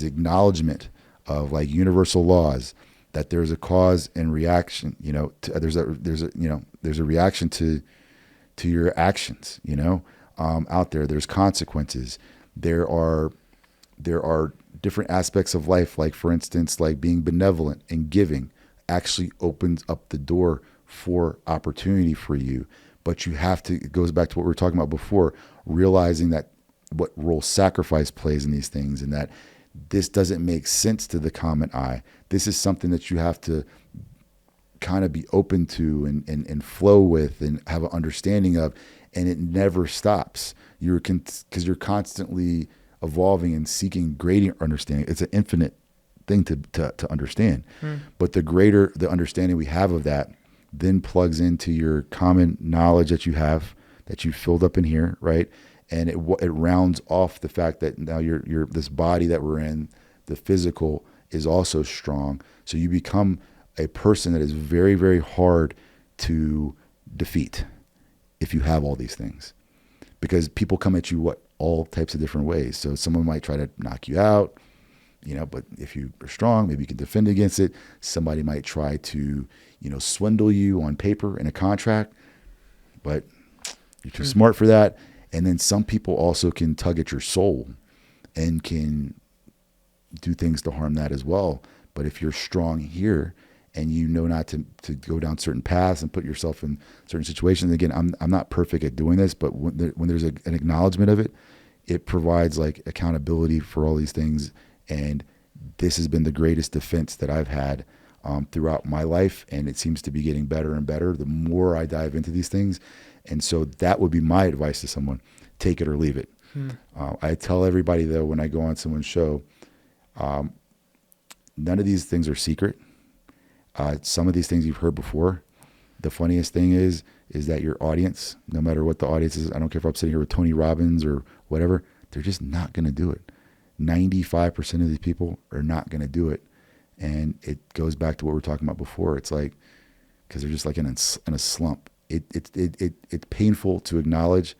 Speaker 2: acknowledgement of like universal laws, that there's a cause and reaction. There's a reaction to your actions. Out there, there's consequences. There are different aspects of life, like for instance, like being benevolent and giving actually opens up the door for opportunity for you. But you have to, it goes back to what we were talking about before, realizing that what role sacrifice plays in these things, and that this doesn't make sense to the common eye. This is something that you have to kind of be open to and flow with and have an understanding of, and it never stops. Because you're constantly evolving and seeking greater understanding. It's an infinite thing to understand. But the greater the understanding we have of that then plugs into your common knowledge that you have, that you filled up in here, right? And it rounds off the fact that now you're this body that we're in, the physical is also strong. So you become a person that is very, very hard to defeat if you have all these things, because people come at you all types of different ways. So someone might try to knock you out, but if you are strong, maybe you can defend against it. Somebody might try to, swindle you on paper in a contract, but you're too smart for that. And then some people also can tug at your soul and can do things to harm that as well. But if you're strong here and you know not to go down certain paths and put yourself in certain situations, again, I'm not perfect at doing this, but when there's an acknowledgement of it, it provides like accountability for all these things. And this has been the greatest defense that I've had throughout my life. And it seems to be getting better and better the more I dive into these things. And so that would be my advice to someone: take it or leave it. I tell everybody though, when I go on someone's show, none of these things are secret. Some of these things you've heard before. The funniest thing is that your audience, no matter what the audience is, I don't care if I'm sitting here with Tony Robbins or whatever, they're just not going to do it. 95% of these people are not going to do it. And it goes back to what we were talking about before. It's like, because they're just like in a slump. It's painful to acknowledge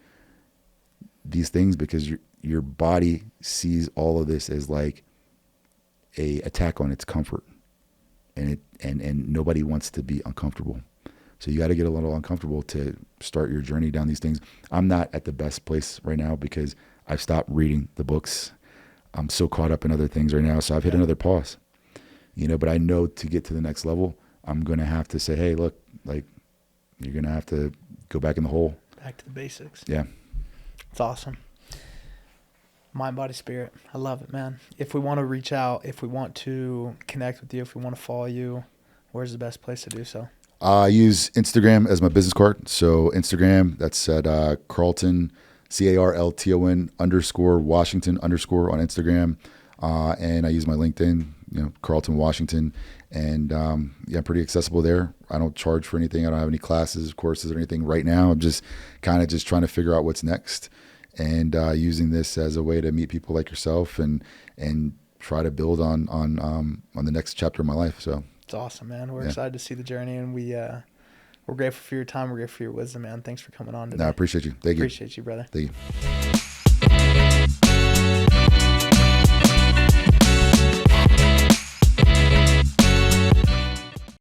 Speaker 2: these things, because your body sees all of this as like a attack on its comfort, and nobody wants to be uncomfortable. So you got to get a little uncomfortable to start your journey down these things. I'm not at the best place right now because I've stopped reading the books. I'm so caught up in other things right now. So I've hit another pause, but I know to get to the next level, I'm going to have to say, hey, look, like, you're going to have to go back in the hole.
Speaker 1: Back to the basics.
Speaker 2: Yeah.
Speaker 1: It's awesome. Mind, body, spirit. I love it, man. If we want to reach out, if we want to connect with you, if we want to follow you, where's the best place to do so?
Speaker 2: I use Instagram as my business card. So Instagram, that's at Carlton, CARLTON _ Washington _ on Instagram. And I use my LinkedIn, Carlton Washington. And I'm pretty accessible there. I don't charge for anything. I don't have any classes, courses, or anything right now. I'm just kind of just trying to figure out what's next, and using this as a way to meet people like yourself and try to build on the next chapter of my life. So
Speaker 1: It's awesome, man. We're
Speaker 2: Yeah.
Speaker 1: excited to see the journey, and we're grateful for your time. We're grateful for your wisdom, man. Thanks for coming on today.
Speaker 2: No, I appreciate you. Thank you.
Speaker 1: Appreciate you, brother.
Speaker 2: Thank you.